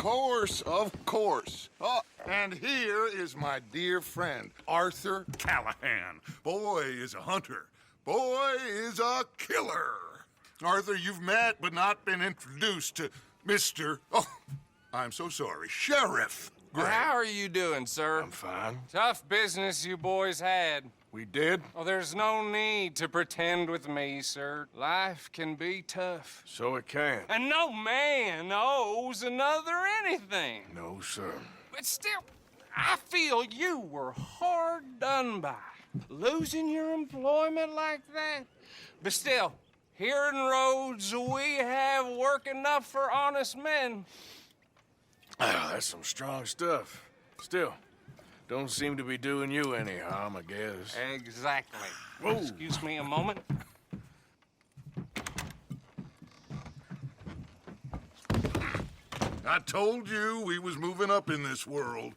course, of course. Oh, and here is my dear friend, Arthur Callahan. Boy is a hunter. Boy is a killer. Arthur, you've met but not been introduced to Mr. Oh, I'm so sorry, Sheriff Gray. How are you doing, sir? I'm fine. Tough business you boys had. We did? Oh, there's no need to pretend with me, sir. Life can be tough. So it can. And no man owes another anything. No, sir. But still, I feel you were hard done by. Losing your employment like that. But still, here in Rhodes, we have work enough for honest men. That's some strong stuff. Still, don't seem to be doing you any harm, I guess. Exactly. Whoa. Excuse me a moment. I told you we was moving up in this world.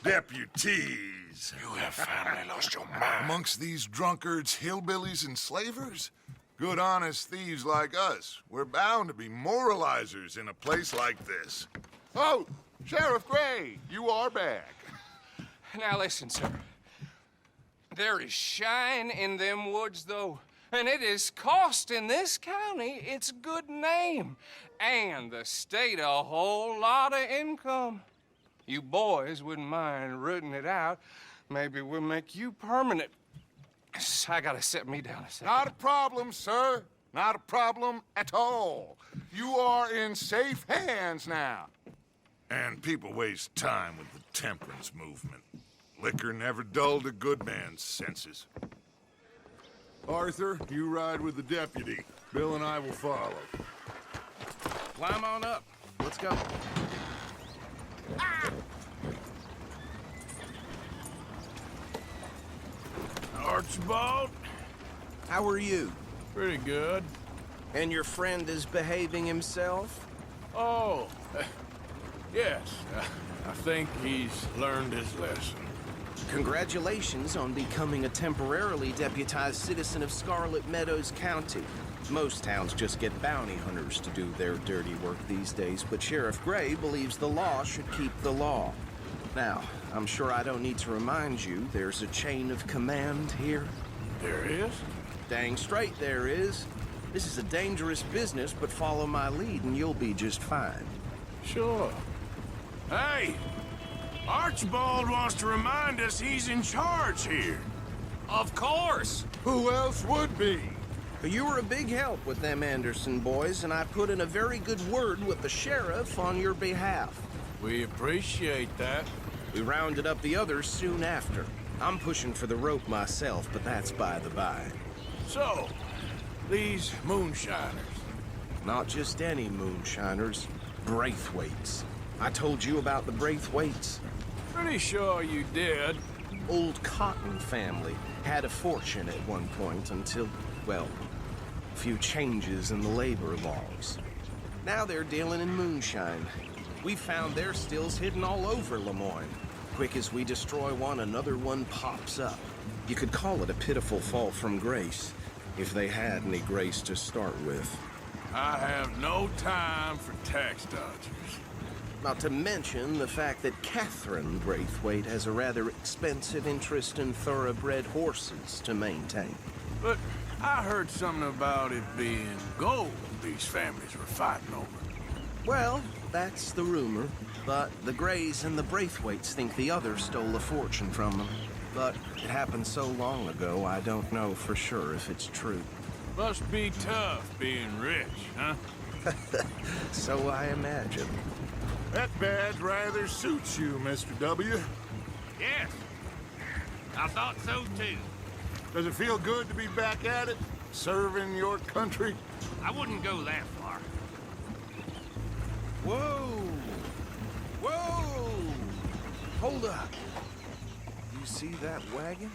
Deputies. You have finally lost your mind. Amongst these drunkards, hillbillies, and slavers? Good, honest thieves like us. We're bound to be moralizers in a place like this. Oh, Sheriff Gray, you are back. Now listen, sir. There is shine in them woods, though, and it is costing this county its good name and the state a whole lot of income. You boys wouldn't mind rooting it out. Maybe we'll make you permanent. I gotta set me down a second. Not a problem, sir. Not a problem at all. You are in safe hands now. And people waste time with the temperance movement. Liquor never dulled a good man's senses. Arthur, you ride with the deputy. Bill and I will follow. Climb on up. Let's go. Archibald? How are you? Pretty good. And your friend is behaving himself? Oh, yes. I think he's learned his lesson. Congratulations on becoming a temporarily deputized citizen of Scarlet Meadows County. Most towns just get bounty hunters to do their dirty work these days, but Sheriff Gray believes the law should keep the law. Now, I'm sure I don't need to remind you there's a chain of command here. There is? Dang straight there is. This is a dangerous business, but follow my lead and you'll be just fine. Sure. Hey! Archibald wants to remind us he's in charge here. Of course. Who else would be? You were a big help with them Anderson boys, and I put in a very good word with the sheriff on your behalf. We appreciate that. We rounded up the others soon after. I'm pushing for the rope myself, but that's by the by. So, these moonshiners. Not just any moonshiners, Braithwaites. I told you about the Braithwaites. Pretty sure you did. Old Cotton family had a fortune at one point until, well, a few changes in the labor laws. Now they're dealing in moonshine. We found their stills hidden all over Lemoyne. Quick as we destroy one, another one pops up. You could call it a pitiful fall from grace, if they had any grace to start with. I have no time for tax dodgers. Not to mention the fact that Catherine Braithwaite has a rather expensive interest in thoroughbred horses to maintain. But I heard something about it being gold these families were fighting over. Well, that's the rumor. But the Grays and the Braithwaites think the other stole a fortune from them. But it happened so long ago, I don't know for sure if it's true. Must be tough being rich, huh? So I imagine. That badge rather suits you, Mr. W. Yes. I thought so, too. Does it feel good to be back at it? Serving your country? I wouldn't go that far. Whoa! Whoa! Hold up. You see that wagon?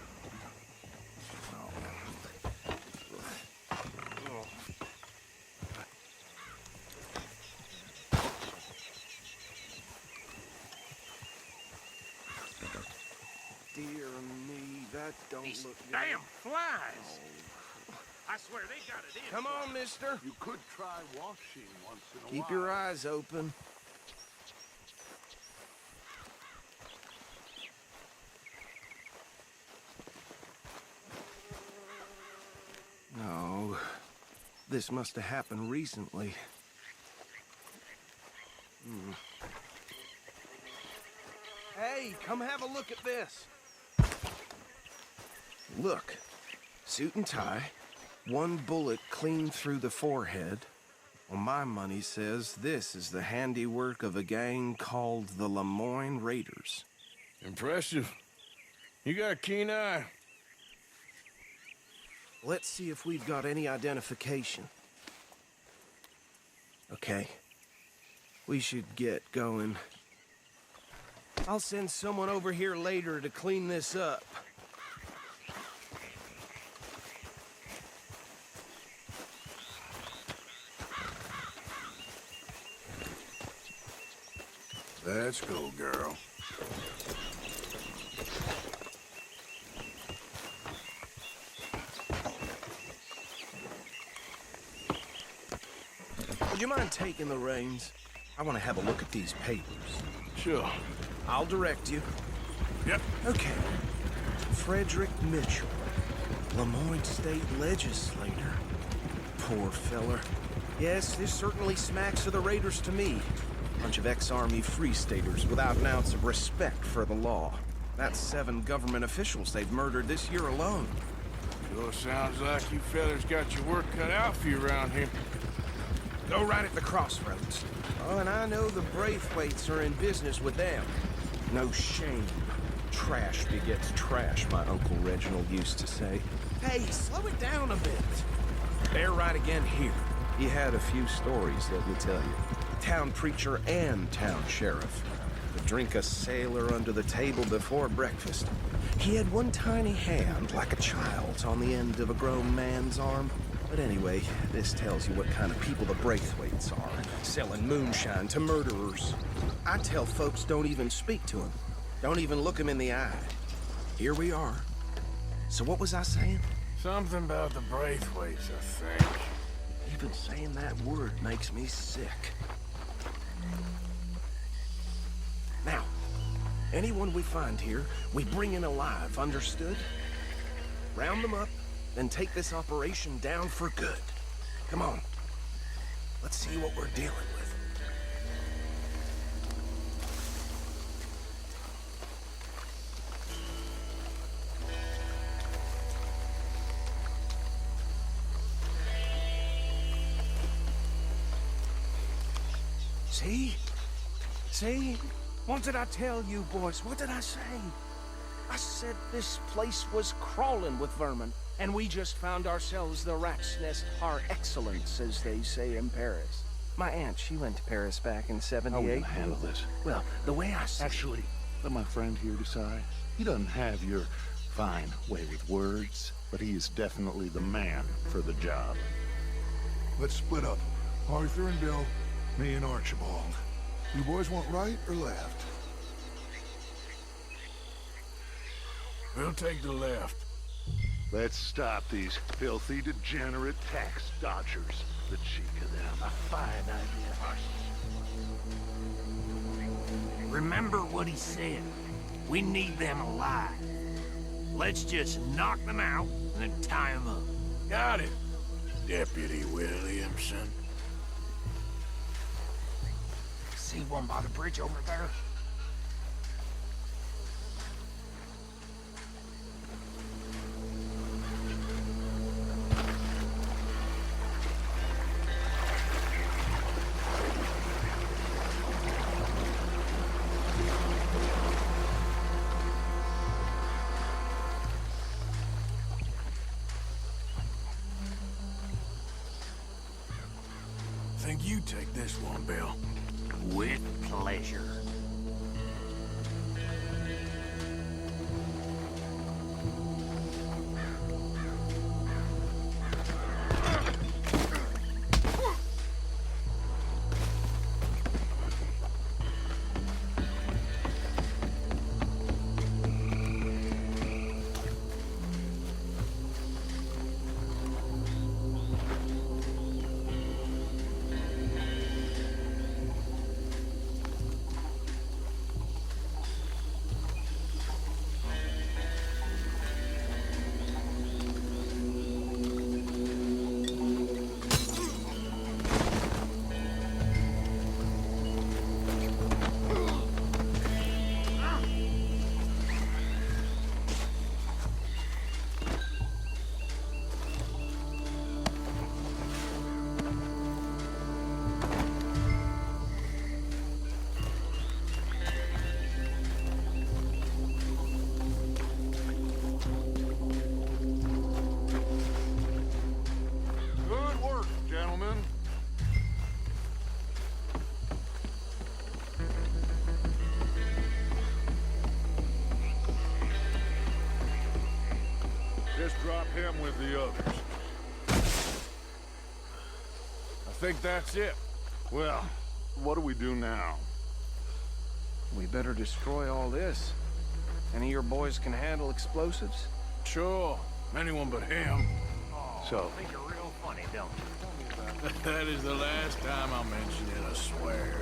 Dear me, that don't These look good. damn flies. I swear they got it in. Come on, mister. You could try washing once in a Keep your eyes open. This must have happened recently. Hey, come have a look at this. Look, suit and tie, one bullet clean through the forehead. Well, my money says this is the handiwork of a gang called the Lemoyne Raiders. Impressive. You got a keen eye. Let's see if we've got any identification. Okay. We should get going. I'll send someone over here later to clean this up. Let's go, girl. Would you mind taking the reins? I want to have a look at these papers. Sure. I'll direct you. Yep. Okay. Frederick Mitchell, Lemoyne State Legislator. Poor feller. Yes, this certainly smacks of the Raiders to me. Bunch of ex-Army Free Staters without an ounce of respect for the law. That's 7 government officials they've murdered this year alone. Sure sounds like you fellas got your work cut out for you around here. Go right at the crossroads. Oh, and I know the Braithwaites are in business with them. No shame. Trash begets trash, my Uncle Reginald used to say. Hey, slow it down a bit. Bear right again here. He had a few stories, let me tell you. Town preacher and town sheriff. Would drink a sailor under the table before breakfast. He had one tiny hand, like a child's, on the end of a grown man's arm. But anyway, this tells you what kind of people the Braithwaites are. Selling moonshine to murderers. I tell folks don't even speak to them. Don't even look them in the eye. Here we are. So what was I saying? Something about the Braithwaites, I think. Even saying that word makes me sick. Now, anyone we find here, we bring in alive, understood? Round them up, then take this operation down for good. Come on. Let's see what we're dealing with. See? See? What did I tell you, boys? What did I say? I said this place was crawling with vermin, and we just found ourselves the rat's nest par excellence, as they say in Paris. My aunt, she went to Paris back in '78. How are we gonna handle this? Well, the way I see Actually, let my friend here decide. He doesn't have your fine way with words, but he is definitely the man for the job. Let's split up. Arthur and Bill, me and Archibald. You boys want right or left? We'll take the left. Let's stop these filthy, degenerate tax dodgers. The cheek of them. A fine idea. Remember what he said. We need them alive. Let's just knock them out and then tie them up. Got it, Deputy Williamson. See one by the bridge over there? Think you take this one, Bill. With pleasure. just drop him with the others. I think that's it. Well, what do we do now? We better destroy all this. Any of your boys can handle explosives? Sure, anyone but him. So, I think you're real funny, don't you? That is the last time I'll mention it, I swear.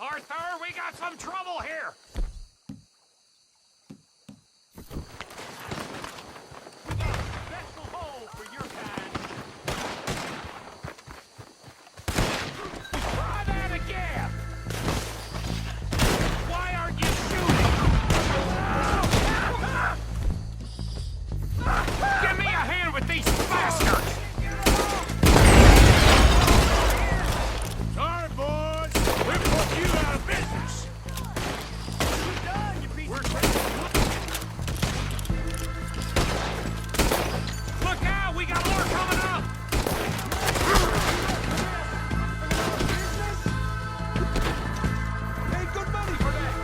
Arthur, we got some trouble here! We got a special hole for your kind. Try that again! Why aren't you shooting? Give me a hand with these bastards! Sorry, boys. We put you out of business. Look out! We got more coming up! Hey, good money for that!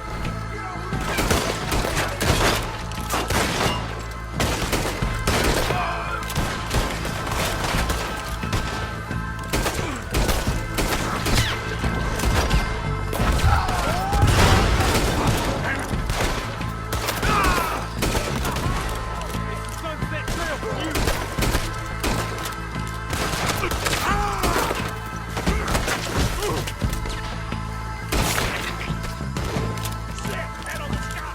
Sunset Trail for you! Head on the sky!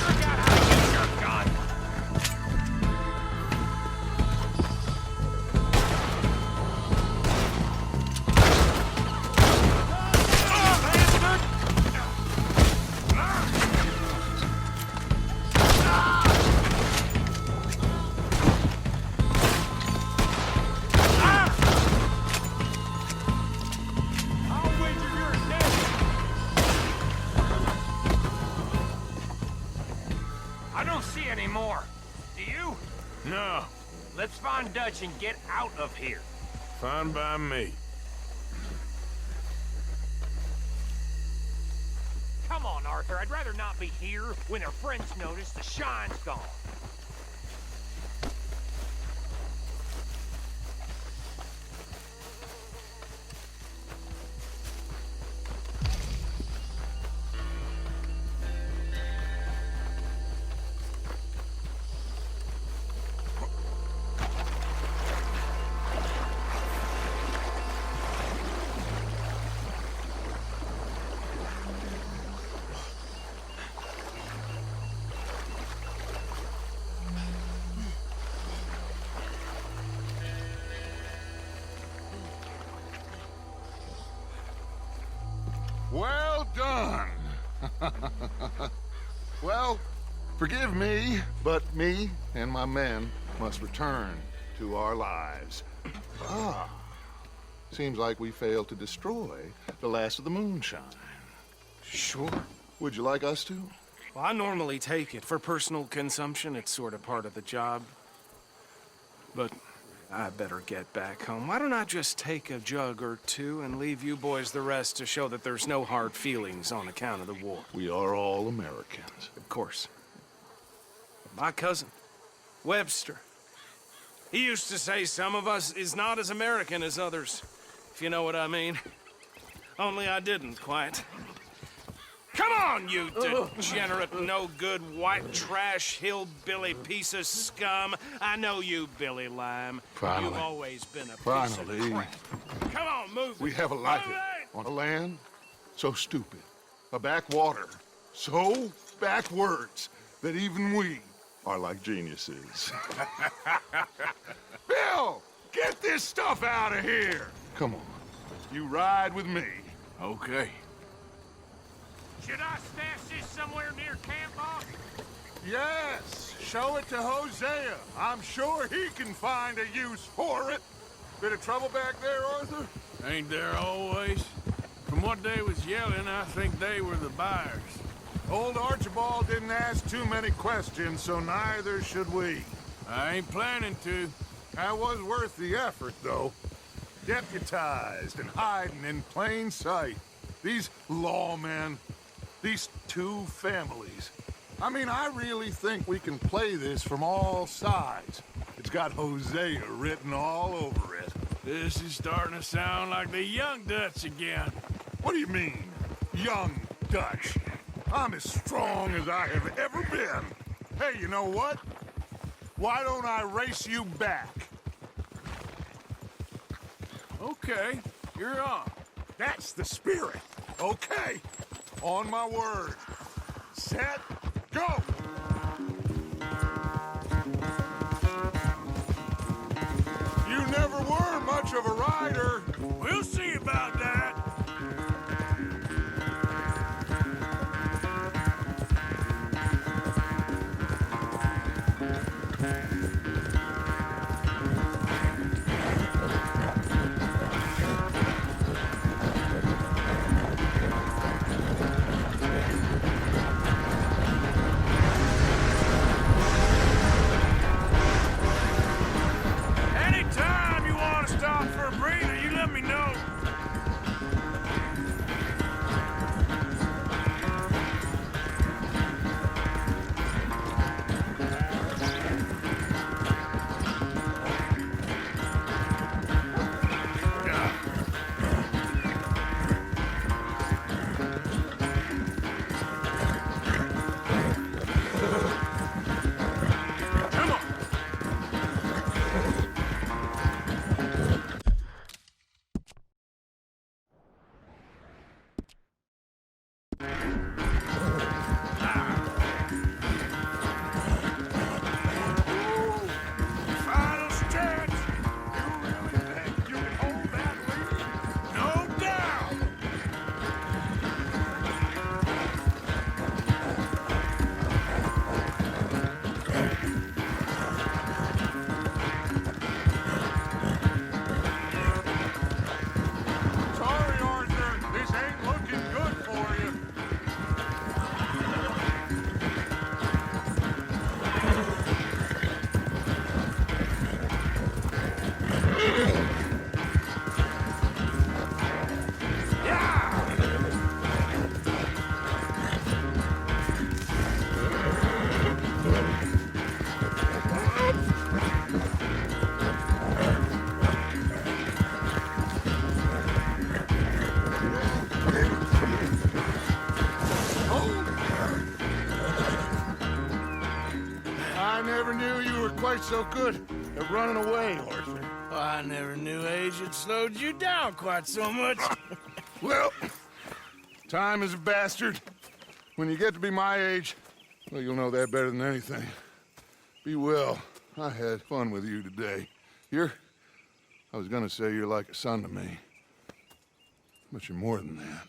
Forgot how to use your gun! Oh, bastard! I'll wager you're dead! I don't see any more. Do you? No, Let's find Dutch and get out of here. fine by me. Come on, Arthur. I'd rather not be here when our friends notice the shine's gone. Well done. Well, forgive me, but me and my men must return to our lives. Ah, seems like we failed to destroy the last of the moonshine. Sure. Would you like us to? Well, I normally take it. For personal consumption, it's sort of part of the job. But I better get back home. Why don't I just take a jug or two and leave you boys the rest to show that there's no hard feelings on account of the war? We are all Americans. Of course. My cousin, Webster, he used to say some of us is not as American as others, if you know what I mean. Only I didn't quite. Come on, you degenerate, no-good, white trash, hillbilly piece of scum. I know you, Billy Lime. Finally. You've always been a piece Finally. of crap. Come on, move it. We have a life Move it! on a land so stupid, a backwater so backwards that even we are like geniuses. Bill, get this stuff out of here! Come on, you ride with me. Okay. Should I stash this somewhere near camp, boss? Yes, show it to Hosea. I'm sure he can find a use for it. Bit of trouble back there, Arthur? Ain't there always? From what they was yelling, I think they were the buyers. Old Archibald didn't ask too many questions, so neither should we. I ain't planning to. That was worth the effort, though. Deputized and hiding in plain sight. These lawmen, these two families. I mean, I really think we can play this from all sides. It's got Hosea written all over it. This is starting to sound like the Young Dutch again. What do you mean, young Dutch? I'm as strong as I have ever been. Hey, you know what? Why don't I race you back? Okay, you're on. That's the spirit. Okay, on my word. Set, go! You never were much of a rider. We'll see about that. Anytime you want to stop for a breather, you let me know. Come on. Final stretch. You really think you can hold that lead? No doubt. Sorry, Arthur. This ain't looking good for you. I never knew you were quite so good at running away, Arthur. I never knew age had slowed you down quite so much. Well, time is a bastard. When you get to be my age, well, you'll know that better than anything. Be well. I had fun with you today. I was gonna say you're like a son to me. But you're more than that.